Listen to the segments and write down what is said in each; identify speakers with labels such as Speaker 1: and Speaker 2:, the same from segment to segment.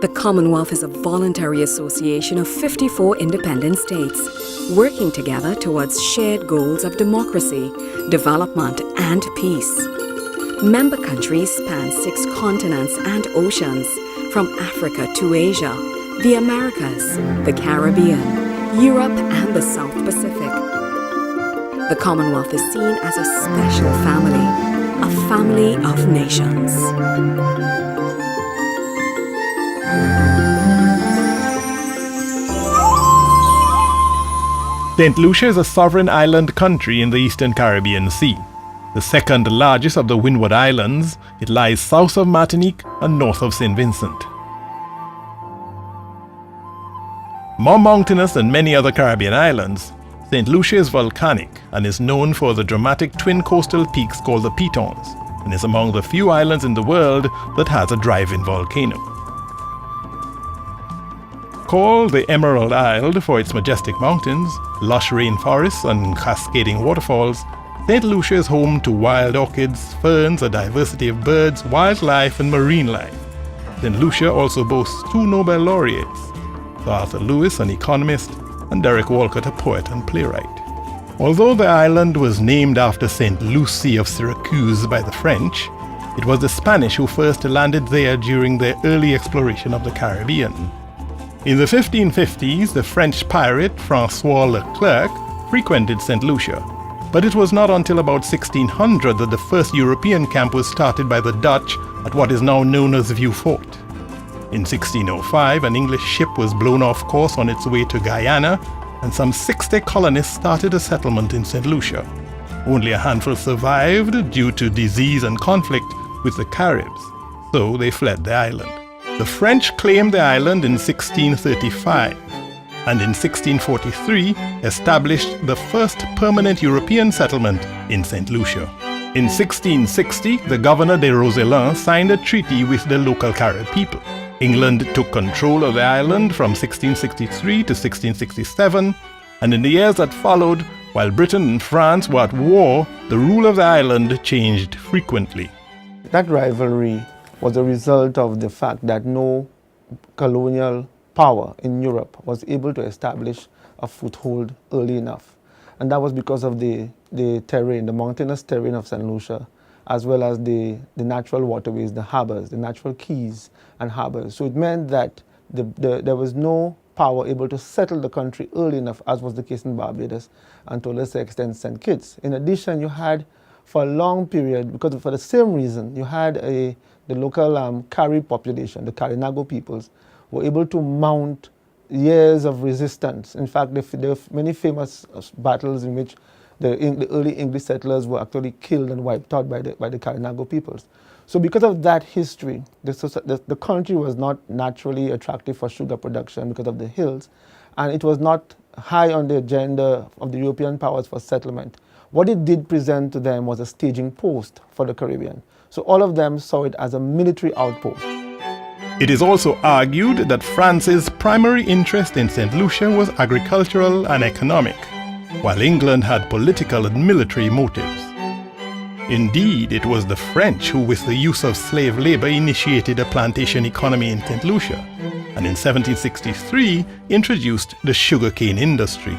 Speaker 1: The Commonwealth is a voluntary association of 54 independent states, working together towards shared goals of democracy, development, and peace. Member countries span 6 continents and oceans, from Africa to Asia, the Americas, the Caribbean, Europe, and the South Pacific. The Commonwealth is seen as a special family, a family of nations.
Speaker 2: St. Lucia is a sovereign island country in the Eastern Caribbean Sea. The second largest of the Windward Islands, it lies south of Martinique and north of St. Vincent. More mountainous than many other Caribbean islands, St. Lucia is volcanic and is known for the dramatic twin coastal peaks called the Pitons, and is among the few islands in the world that has a drive-in volcano. Called the Emerald Isle for its majestic mountains, lush rainforests, and cascading waterfalls, St. Lucia is home to wild orchids, ferns, a diversity of birds, wildlife, and marine life. St. Lucia also boasts 2 Nobel laureates, Sir Arthur Lewis, an economist, and Derek Walcott, a poet and playwright. Although the island was named after St. Lucie of Syracuse by the French, it was the Spanish who first landed there during their early exploration of the Caribbean. In the 1550s, the French pirate Francois Leclerc frequented St. Lucia, but it was not until about 1600 that the first European camp was started by the Dutch at what is now known as Vieux Fort. In 1605, an English ship was blown off course on its way to Guyana, and some 60 colonists started a settlement in St. Lucia. Only a handful survived due to disease and conflict with the Caribs, so they fled the island. The French claimed the island in 1635, and in 1643 established the first permanent European settlement in St. Lucia. In 1660, the Governor de Roselin signed a treaty with the local Carib people. England took control of the island from 1663 to 1667, and in the years that followed, while Britain and France were at war, the rule of the island changed frequently.
Speaker 3: That rivalry was a result of the fact that no colonial power in Europe was able to establish a foothold early enough. And that was because of the terrain, the mountainous terrain of St. Lucia, as well as the natural waterways, the harbors, the natural quays and harbors. So it meant that there was no power able to settle the country early enough, as was the case in Barbados, and to a lesser extent St. Kitts. In addition, you had, for a long period, because for the same reason, you had the local Carib population, the Carinago peoples, were able to mount years of resistance. In fact, there were many famous battles in which the early English settlers were actually killed and wiped out by the Carinago peoples. So because of that history, the country was not naturally attractive for sugar production because of the hills, and it was not high on the agenda of the European powers for settlement. What it did present to them was a staging post for the Caribbean. So all of them saw it as a military outpost.
Speaker 2: It is also argued that France's primary interest in St. Lucia was agricultural and economic, while England had political and military motives. Indeed, it was the French who, with the use of slave labor, initiated a plantation economy in St. Lucia, and in 1763 introduced the sugarcane industry.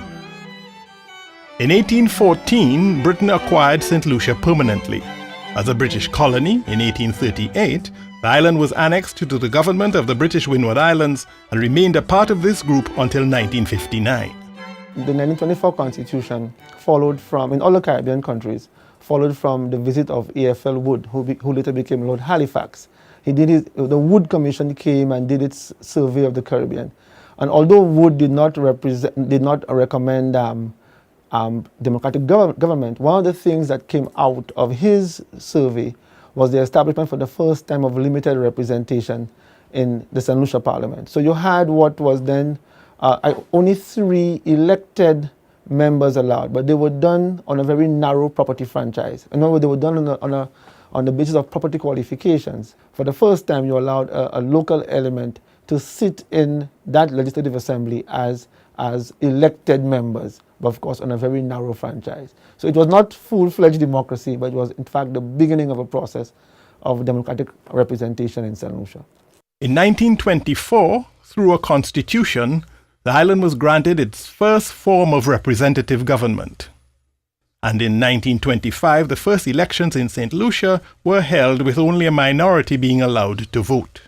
Speaker 2: In 1814, Britain acquired St. Lucia permanently. As a British colony, in 1838, the island was annexed to the government of the British Windward Islands and remained a part of this group until 1959.
Speaker 3: The 1924 Constitution followed from, in all the Caribbean countries, followed from the visit of A.F.L. Wood, who later became Lord Halifax. The Wood Commission came and did its survey of the Caribbean. And although Wood did not recommend democratic government, one of the things that came out of his survey was the establishment for the first time of limited representation in the St. Lucia Parliament. So you had what was then only 3 elected members allowed, but they were done on a very narrow property franchise. In other words, they were done on the basis of property qualifications. For the first time, you allowed a local element to sit in that legislative assembly as elected members, but of course on a very narrow franchise. So it was not full-fledged democracy, but it was in fact the beginning of a process of democratic representation in St. Lucia.
Speaker 2: In 1924, through a constitution, the island was granted its first form of representative government. And in 1925, the first elections in St. Lucia were held with only a minority being allowed to vote.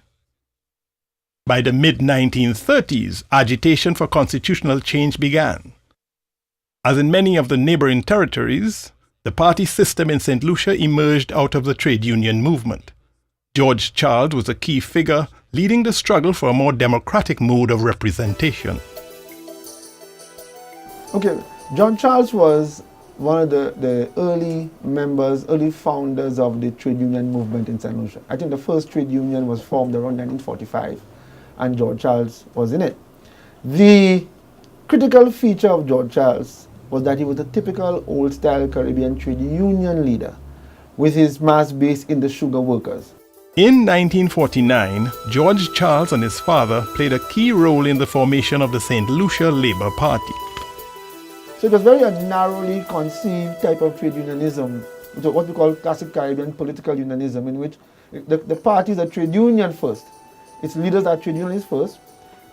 Speaker 2: By the mid-1930s, agitation for constitutional change began. As in many of the neighboring territories, the party system in St. Lucia emerged out of the trade union movement. George Charles was a key figure leading the struggle for a more democratic mode of representation.
Speaker 3: Okay, John Charles was one of the early members, early founders of the trade union movement in St. Lucia. I think the first trade union was formed around 1945, and George Charles was in it. The critical feature of George Charles was that he was a typical old-style Caribbean trade union leader with his mass base in the sugar workers.
Speaker 2: In 1949, George Charles and his father played a key role in the formation of the St. Lucia Labour Party.
Speaker 3: So it was very a narrowly conceived type of trade unionism, which is what we call classic Caribbean political unionism, in which the parties are trade union first. Its leaders are trade unionists first,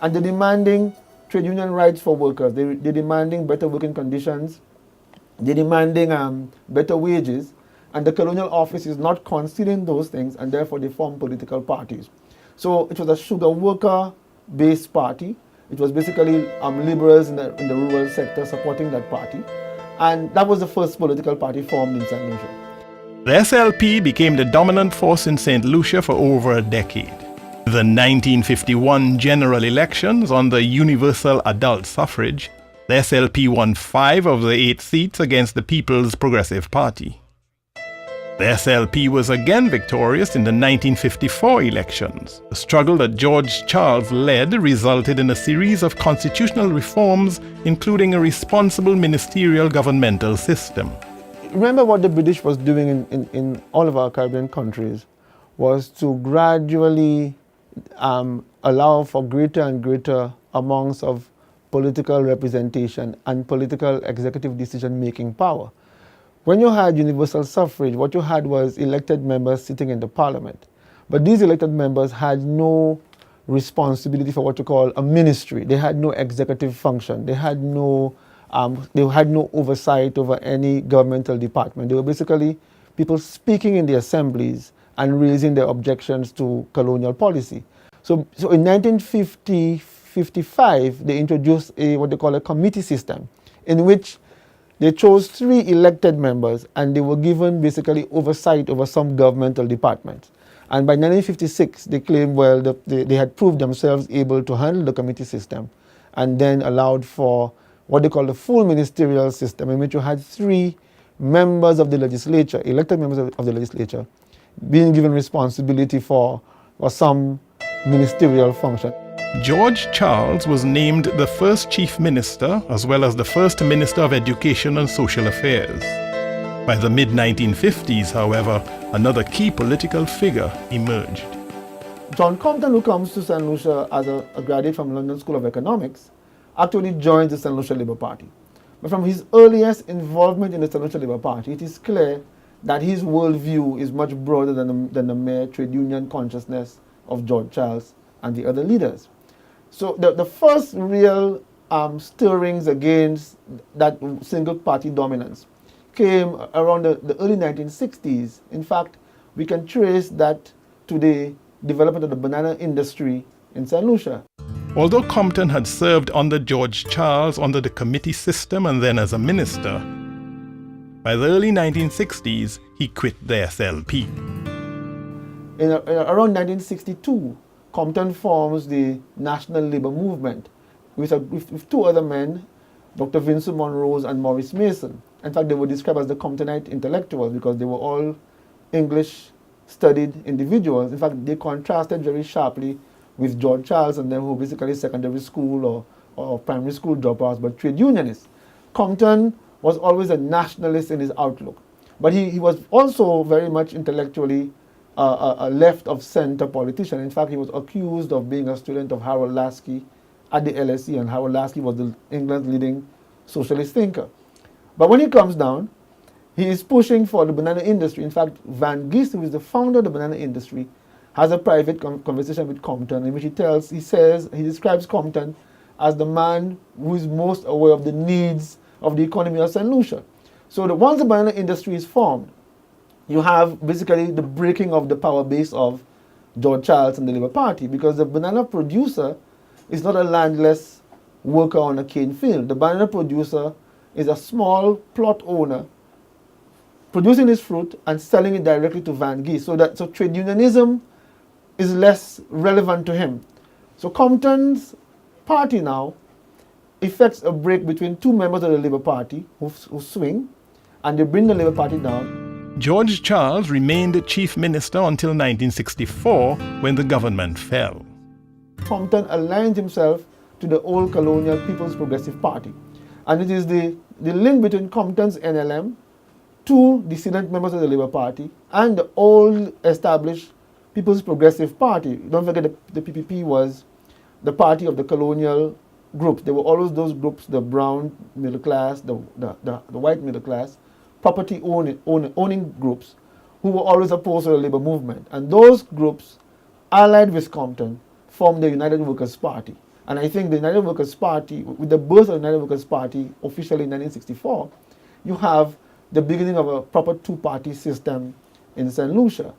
Speaker 3: and they're demanding trade union rights for workers. They're demanding better working conditions. They're demanding better wages, and the colonial office is not conceding those things, and therefore they form political parties. So it was a sugar worker-based party. It was basically liberals in the rural sector supporting that party. And that was the first political party formed in St. Lucia.
Speaker 2: The SLP became the dominant force in St. Lucia for over a decade. The 1951 general elections on the universal adult suffrage, the SLP won 5 of the 8 seats against the People's Progressive Party. The SLP was again victorious in the 1954 elections. The struggle that George Charles led resulted in a series of constitutional reforms, including a responsible ministerial governmental system.
Speaker 3: Remember what the British was doing in all of our Caribbean countries was to gradually allow for greater and greater amounts of political representation and political executive decision-making power. When you had universal suffrage, what you had was elected members sitting in the parliament. But these elected members had no responsibility for what you call a ministry. They had no executive function. They had no oversight over any governmental department. They were basically people speaking in the assemblies and raising their objections to colonial policy. So in 1955, they introduced what they call a committee system, in which they chose 3 elected members, and they were given basically oversight over some governmental departments. And by 1956, they claimed, well, they had proved themselves able to handle the committee system, and then allowed for what they call the full ministerial system, in which you had 3 members of the legislature, elected members of the legislature, being given responsibility for some ministerial function.
Speaker 2: George Charles was named the first Chief Minister as well as the first Minister of Education and Social Affairs. By the mid-1950s, however, another key political figure emerged.
Speaker 3: John Compton, who comes to St. Lucia as a graduate from London School of Economics, actually joins the St. Lucia Labour Party. But from his earliest involvement in the St. Lucia Labour Party, it is clear that his worldview is much broader than the mere trade union consciousness of George Charles and the other leaders. So the first real stirrings against that single party dominance came around the early 1960s. In fact, we can trace that to the development of the banana industry in St. Lucia.
Speaker 2: Although Compton had served under George Charles under the committee system and then as a minister, by the early 1960s, he quit the SLP.
Speaker 3: In around 1962, Compton forms the National Labour Movement with 2 other men, Dr. Vincent Monrose and Maurice Mason. In fact, they were described as the Comptonite intellectuals because they were all English-studied individuals. In fact, they contrasted very sharply with George Charles and them, who were basically secondary school or primary school dropouts, but trade unionists. Compton was always a nationalist in his outlook, but he was also very much intellectually a left-of-center politician. In fact, he was accused of being a student of Harold Lasky at the LSE, and Harold Lasky was England's leading socialist thinker. But when he comes down, he is pushing for the banana industry. In fact, Van Gist, who is the founder of the banana industry, has a private conversation with Compton in which he describes Compton as the man who is most aware of the needs of the economy of St. Lucia. So once the banana industry is formed, you have basically the breaking of the power base of George Charles and the Labour Party, because the banana producer is not a landless worker on a cane field. The banana producer is a small plot owner producing his fruit and selling it directly to Van Gee. So trade unionism is less relevant to him. So Compton's party now effects a break between two members of the Labour Party who swing, and they bring the Labour Party down.
Speaker 2: George Charles remained chief minister until 1964, when the government fell.
Speaker 3: Compton aligned himself to the old colonial People's Progressive Party. And it is the link between Compton's NLM, two dissident members of the Labour Party, and the old established People's Progressive Party. Don't forget the PPP was the party of the colonial groups. There were always those groups, the brown middle class, the white middle class, property owning groups, who were always opposed to the labor movement. And those groups, allied with Compton, formed the United Workers' Party. And I think the United Workers' Party, with the birth of the United Workers' Party officially in 1964, you have the beginning of a proper two-party system in St. Lucia.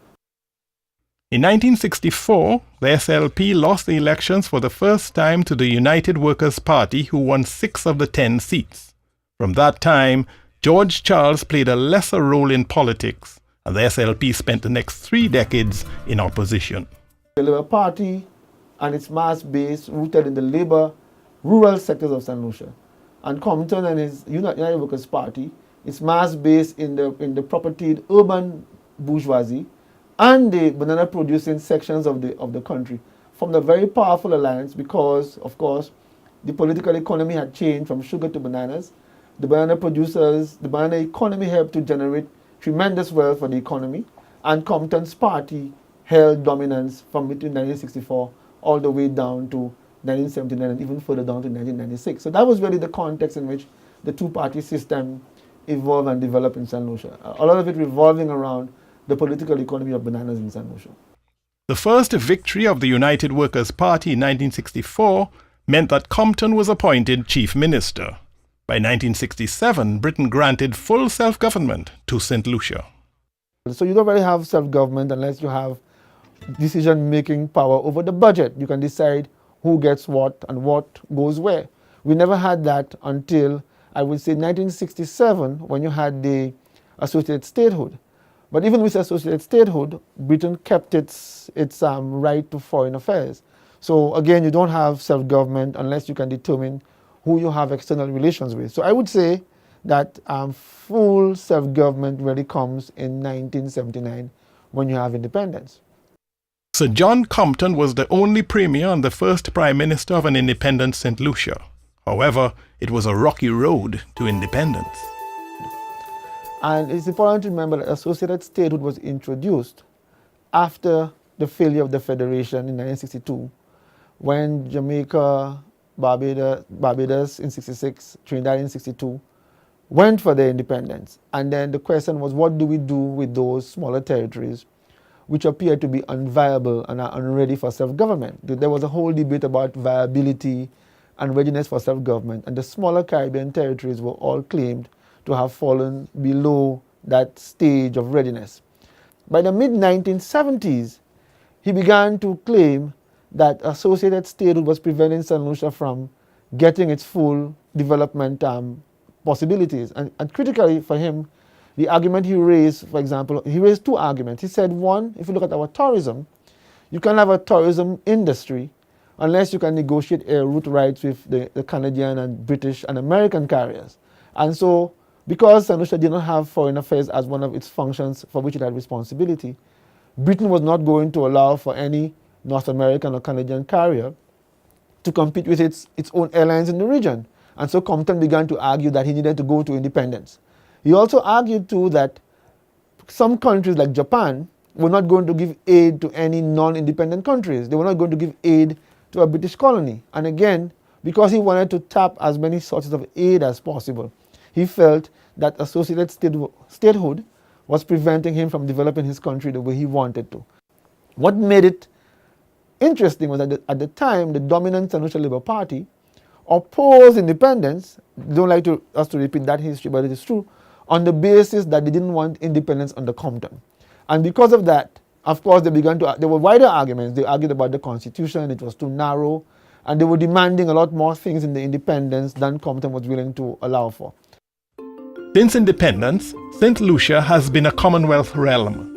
Speaker 2: In 1964, the SLP lost the elections for the first time to the United Workers' Party, who won 6 of the 10 seats. From that time, George Charles played a lesser role in politics, and the SLP spent the next 3 decades in opposition.
Speaker 3: The Labour Party and its mass base rooted in the labor rural sectors of St. Lucia. And Compton and his United Workers' Party, its mass base in the propertied urban bourgeoisie and the banana producing sections of the country, formed a very powerful alliance because, of course, the political economy had changed from sugar to bananas. The banana producers, the banana economy helped to generate tremendous wealth for the economy, and Compton's party held dominance from between 1964 all the way down to 1979 and even further down to 1996. So that was really the context in which the two-party system evolved and developed in St. Lucia. A lot of it revolving around the political economy of bananas in St. Lucia.
Speaker 2: The first victory of the United Workers' Party in 1964 meant that Compton was appointed chief minister. By 1967, Britain granted full self-government to St. Lucia.
Speaker 3: So you don't really have self-government unless you have decision-making power over the budget. You can decide who gets what and what goes where. We never had that until, I would say, 1967, when you had the associate statehood. But even with associate statehood, Britain kept its right to foreign affairs. So again, you don't have self-government unless you can determine who you have external relations with. So I would say that full self-government really comes in 1979 when you have independence.
Speaker 2: Sir John Compton was the only premier and the first prime minister of an independent St. Lucia. However, it was a rocky road to independence.
Speaker 3: And it's important to remember that associated statehood was introduced after the failure of the Federation in 1962, when Jamaica, Barbados in 66, Trinidad in 62, went for their independence. And then the question was, what do we do with those smaller territories which appear to be unviable and are unready for self-government? There was a whole debate about viability and readiness for self-government, and the smaller Caribbean territories were all claimed to have fallen below that stage of readiness. By the mid-1970s, he began to claim that associated statehood was preventing St. Lucia from getting its full development possibilities. And critically for him, the argument he raised, for example, he raised 2 arguments. He said, one, if you look at our tourism, you can have a tourism industry unless you can negotiate air route rights with the Canadian and British and American carriers. And so, because St. Lucia did not have foreign affairs as one of its functions for which it had responsibility, Britain was not going to allow for any North American or Canadian carrier to compete with its own airlines in the region. And so Compton began to argue that he needed to go to independence. He also argued too that some countries like Japan were not going to give aid to any non-independent countries. They were not going to give aid to a British colony. And again, because he wanted to tap as many sources of aid as possible, he felt that associated statehood was preventing him from developing his country the way he wanted to. What made it interesting was that at the time, the dominant St. Lucia Labour Party opposed independence. Don't like us to repeat that history, but it is true, on the basis that they didn't want independence under Compton. And because of that, of course, there were wider arguments. They argued about the Constitution, it was too narrow, and they were demanding a lot more things in the independence than Compton was willing to allow for.
Speaker 2: Since independence, St. Lucia has been a Commonwealth realm.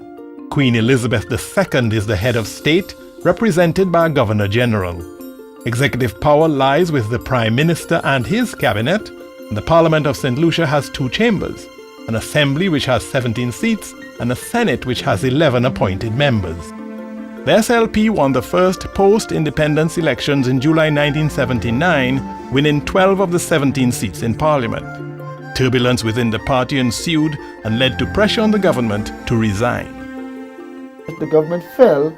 Speaker 2: Queen Elizabeth II is the head of state, represented by a Governor General. Executive power lies with the Prime Minister and his cabinet, and the Parliament of St. Lucia has 2 chambers, an Assembly which has 17 seats and a Senate which has 11 appointed members. The SLP won the first post-independence elections in July 1979, winning 12 of the 17 seats in Parliament. Turbulence within the party ensued and led to pressure on the government to resign.
Speaker 3: The government fell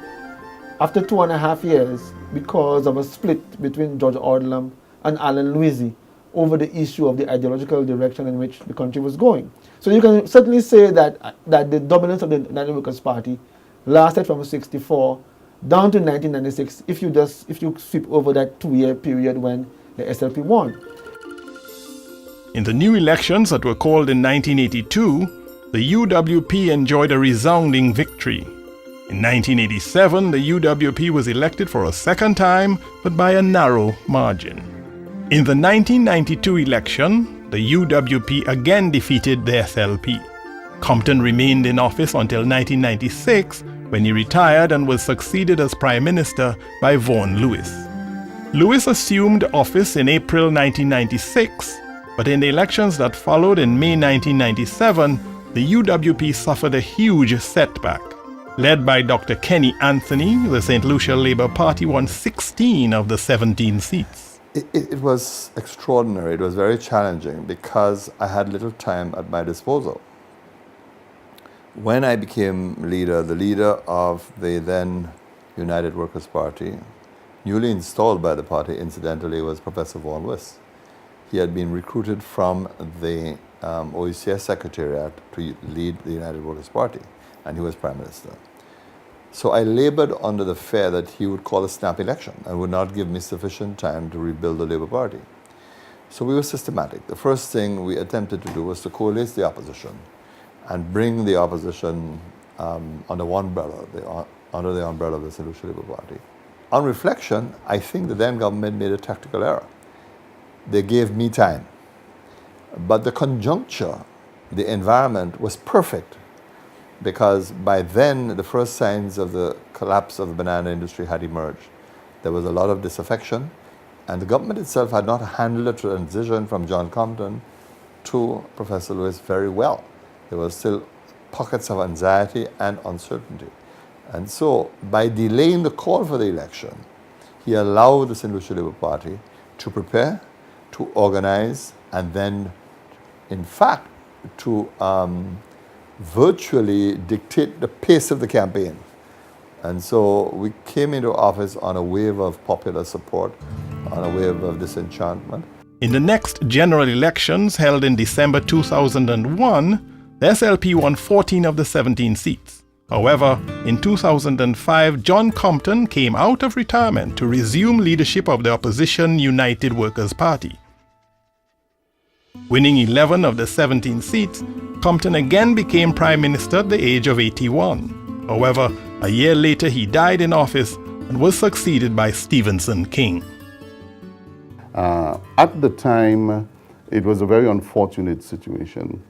Speaker 3: after 2.5 years because of a split between George Odlum and Alan Louisy over the issue of the ideological direction in which the country was going. So you can certainly say that the dominance of the United Workers' Party lasted from 1964 down to 1996 if you sweep over that 2-year period when the SLP won.
Speaker 2: In the new elections that were called in 1982, the UWP enjoyed a resounding victory. In 1987, the UWP was elected for a second time, but by a narrow margin. In the 1992 election, the UWP again defeated the SLP. Compton remained in office until 1996, when he retired and was succeeded as Prime Minister by Vaughan Lewis. Lewis assumed office in April 1996, but in the elections that followed in May 1997, the UWP suffered a huge setback. Led by Dr. Kenny Anthony, the St. Lucia Labour Party won 16 of the 17 seats.
Speaker 4: It was extraordinary. It was very challenging because I had little time at my disposal. When I became leader, the leader of the then United Workers' Party, newly installed by the party, incidentally, was Professor Vaughan Lewis. He had been recruited from the OECS Secretariat to lead the United Workers' Party, and he was Prime Minister. So I labored under the fear that he would call a snap election and would not give me sufficient time to rebuild the Labour Party. So we were systematic. The first thing we attempted to do was to coalesce the opposition and bring the opposition under one umbrella, under the umbrella of the St. Lucia Labour Party. On reflection, I think the then government made a tactical error. They gave me time. But the conjuncture, the environment was perfect, because by then the first signs of the collapse of the banana industry had emerged. There was a lot of disaffection, and the government itself had not handled the transition from John Compton to Professor Lewis very well. There were still pockets of anxiety and uncertainty. And so by delaying the call for the election, he allowed the St. Lucia Labour Party to prepare, to organize, and then, in fact, to virtually dictate the pace of the campaign. And so we came into office on a wave of popular support, on a wave of disenchantment.
Speaker 2: In the next general elections held in December 2001, the SLP won 14 of the 17 seats. However, in 2005, John Compton came out of retirement to resume leadership of the opposition United Workers' Party. Winning 11 of the 17 seats, Compton again became Prime Minister at the age of 81. However, a year later he died in office and was succeeded by Stephenson King.
Speaker 5: At the time, it was a very unfortunate situation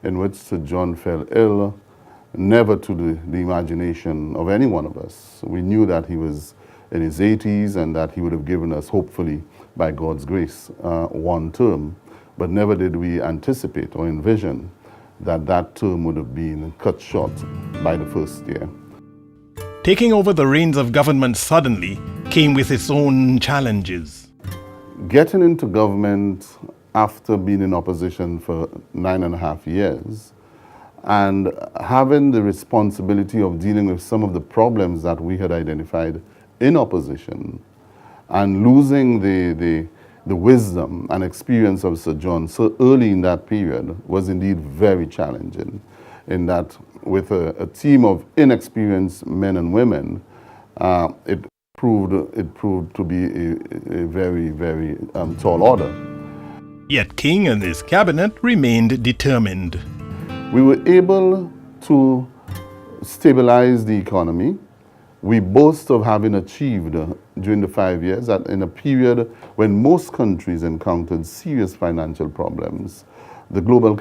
Speaker 5: in which Sir John fell ill, never to the imagination of any one of us. We knew that he was in his 80s and that he would have given us, hopefully, by God's grace, one term, but never did we anticipate or envision that that term would have been cut short by the first year.
Speaker 2: Taking over the reins of government suddenly came with its own challenges.
Speaker 5: Getting into government after being in opposition for 9.5 years and having the responsibility of dealing with some of the problems that we had identified in opposition and losing the wisdom and experience of Sir John so early in that period was indeed very challenging, in that with a team of inexperienced men and women, it proved to be a very, very tall order.
Speaker 2: Yet King and his cabinet remained determined.
Speaker 5: We were able to stabilize the economy. We boast of having achieved during the 5 years that in a period when most countries encountered serious financial problems, the global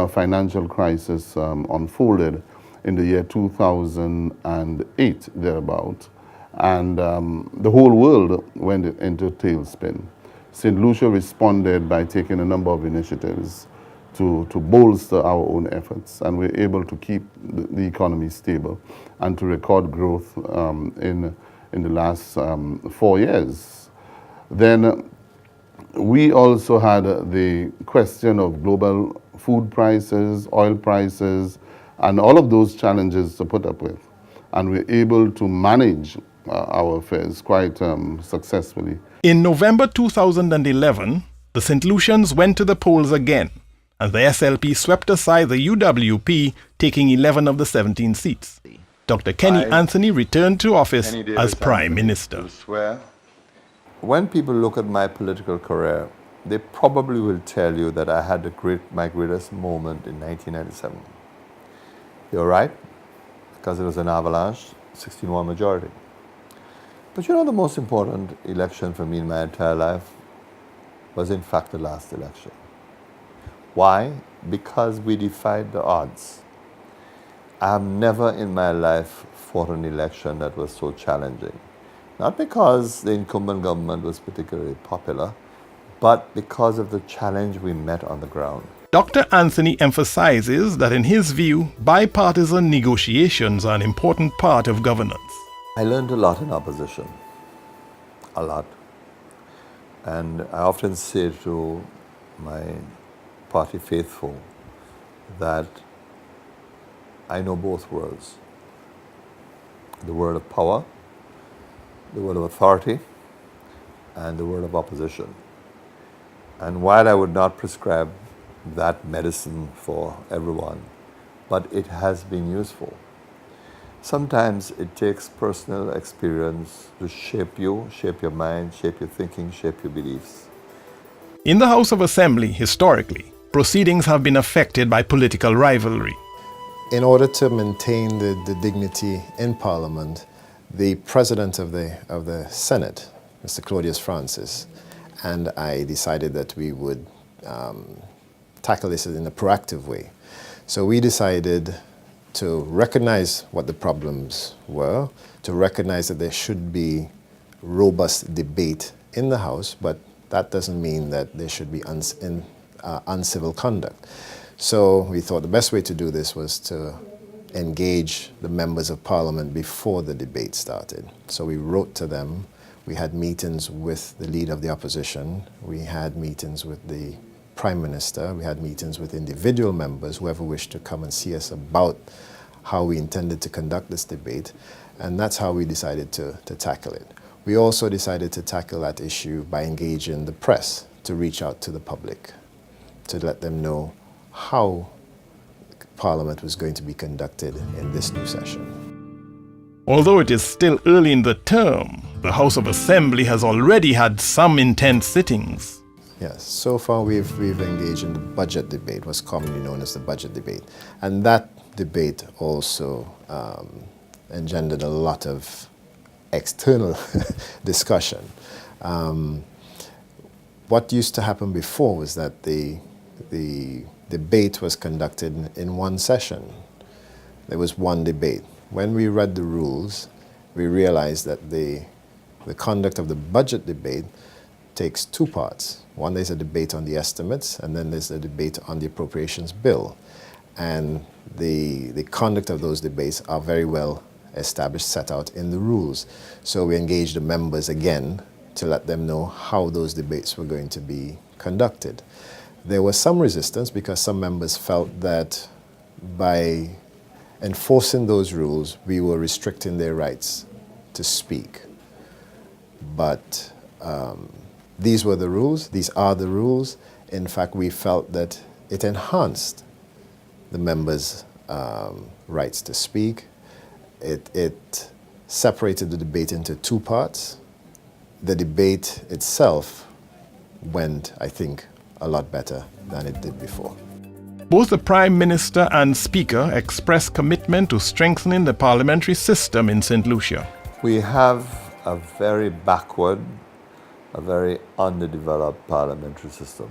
Speaker 5: financial crisis unfolded in the year 2008, thereabout, and the whole world went into tailspin. St. Lucia responded by taking a number of initiatives to bolster our own efforts, and we're able to keep the economy stable and to record growth in the last 4 years. Then we also had the question of global food prices, oil prices, and all of those challenges to put up with. And we're able to manage our affairs quite successfully.
Speaker 2: In November 2011, the St. Lucians went to the polls again, and the SLP swept aside the UWP, taking 11 of the 17 seats. Dr. Kenny Anthony returned to office as Prime Minister.
Speaker 4: When people look at my political career, they probably will tell you that I had my greatest moment in 1997. You're right, because it was an avalanche, 16-1 majority. But you know, the most important election for me in my entire life was in fact the last election. Why? Because we defied the odds. I have never in my life fought an election that was so challenging. Not because the incumbent government was particularly popular, but because of the challenge we met on the ground.
Speaker 2: Dr. Anthony emphasizes that in his view, bipartisan negotiations are an important part of governance.
Speaker 4: I learned a lot in opposition, a lot. And I often say to my party faithful that I know both worlds. The world of power, the world of authority, and the world of opposition. And while I would not prescribe that medicine for everyone, but it has been useful. Sometimes it takes personal experience to shape you, shape your mind, shape your thinking, shape your beliefs.
Speaker 2: In the House of Assembly, historically, proceedings have been affected by political rivalry.
Speaker 6: In order to maintain the dignity in Parliament, the President of the Senate, Mr. Claudius Francis, and I decided that we would tackle this in a proactive way. So we decided to recognize what the problems were, to recognize that there should be robust debate in the House, but that doesn't mean that there should be uncivil conduct. So we thought the best way to do this was to engage the members of Parliament before the debate started. So we wrote to them, we had meetings with the leader of the opposition, we had meetings with the Prime Minister, we had meetings with individual members, whoever wished to come and see us about how we intended to conduct this debate, and that's how we decided to tackle it. We also decided to tackle that issue by engaging the press to reach out to the public, to let them know how Parliament was going to be conducted in this new session.
Speaker 2: Although it is still early in the term, the House of Assembly has already had some intense sittings.
Speaker 6: Yes, so far we've engaged in the budget debate, what's commonly known as the budget debate. And that debate also engendered a lot of external discussion. What used to happen before was that the debate was conducted in one session. There was one debate. When we read the rules, we realized that the conduct of the budget debate takes two parts. One, there's a debate on the estimates, and then there's a debate on the appropriations bill. And the conduct of those debates are very well established, set out in the rules. So we engaged the members again to let them know how those debates were going to be conducted. There was some resistance because some members felt that by enforcing those rules, we were restricting their rights to speak. But these were the rules, these are the rules. In fact, we felt that it enhanced the members' rights to speak. It separated the debate into two parts. The debate itself went, I think, a lot better than it did before.
Speaker 2: Both the Prime Minister and Speaker expressed commitment to strengthening the parliamentary system in St. Lucia.
Speaker 4: We have a very backward, a very underdeveloped parliamentary system.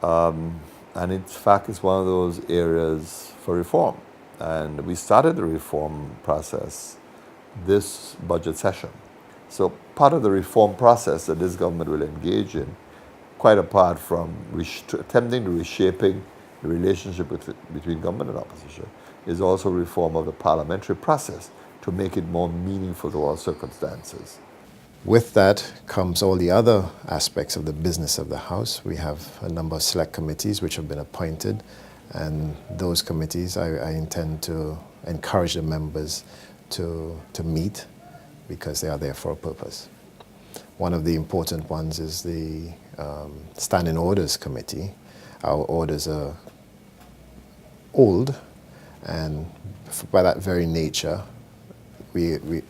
Speaker 4: And in fact, it's one of those areas for reform. And we started the reform process this budget session. So part of the reform process that this government will engage in, quite apart from attempting to reshaping the relationship between government and opposition, is also reform of the parliamentary process to make it more meaningful to our circumstances.
Speaker 6: With that comes all the other aspects of the business of the House. We have a number of select committees which have been appointed, and those committees I intend to encourage the members to meet because they are there for a purpose. One of the important ones is the Standing Orders Committee. Our orders are old, and by that very nature, the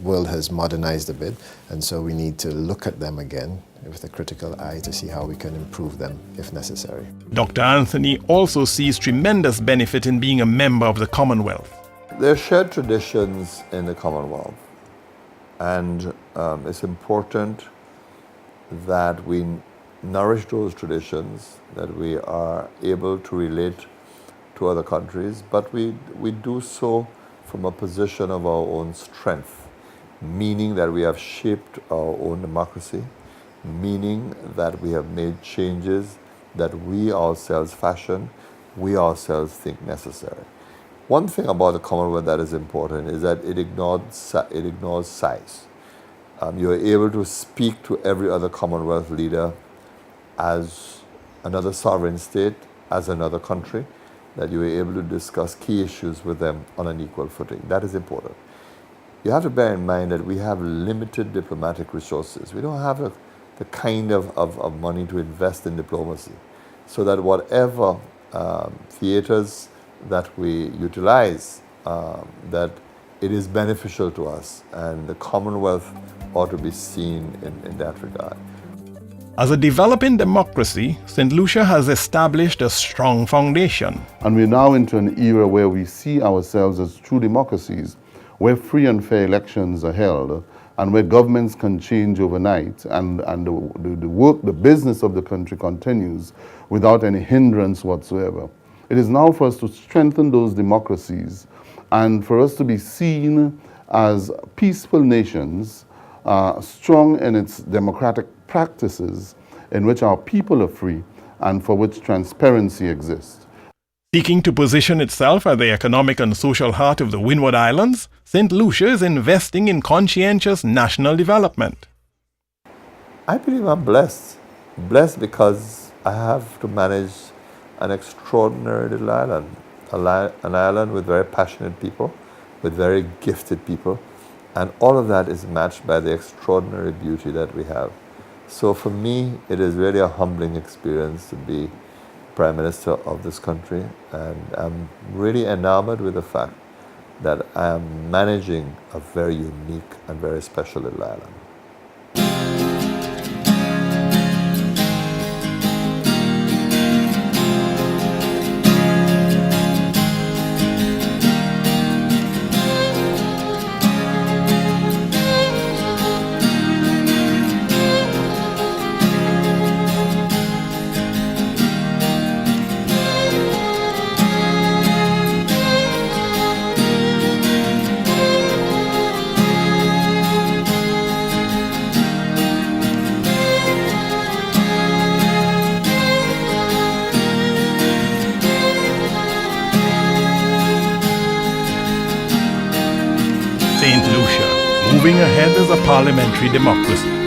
Speaker 6: world has modernized a bit, and so we need to look at them again with a critical eye to see how we can improve them if necessary.
Speaker 2: Dr. Anthony also sees tremendous benefit in being a member of the Commonwealth.
Speaker 4: There are shared traditions in the Commonwealth, and it's important that we nourish those traditions, that we are able to relate to other countries, but we do so from a position of our own strength, meaning that we have shaped our own democracy, meaning that we have made changes that we ourselves fashion, we ourselves think necessary. One thing about the Commonwealth that is important is that it ignores size. You are able to speak to every other Commonwealth leader as another sovereign state, as another country, that you are able to discuss key issues with them on an equal footing. That is important. You have to bear in mind that we have limited diplomatic resources. We don't have the kind of money to invest in diplomacy. So that whatever theaters that we utilize, that it is beneficial to us, and the Commonwealth ought to be seen in that regard.
Speaker 2: As a developing democracy, St. Lucia has established a strong foundation.
Speaker 5: And we're now into an era where we see ourselves as true democracies, where free and fair elections are held, and where governments can change overnight, and the business of the country continues without any hindrance whatsoever. It is now for us to strengthen those democracies and for us to be seen as peaceful nations, strong in its democratic practices, in which our people are free and for which transparency exists.
Speaker 2: Seeking to position itself as the economic and social heart of the Windward Islands, St. Lucia is investing in conscientious national development.
Speaker 4: I believe I'm blessed. Blessed because I have to manage an extraordinary little island. An island with very passionate people, with very gifted people, and all of that is matched by the extraordinary beauty that we have. So for me, it is really a humbling experience to be Prime Minister of this country, and I'm really enamored with the fact that I am managing a very unique and very special little island.
Speaker 2: St. Lucia, moving ahead as a parliamentary democracy.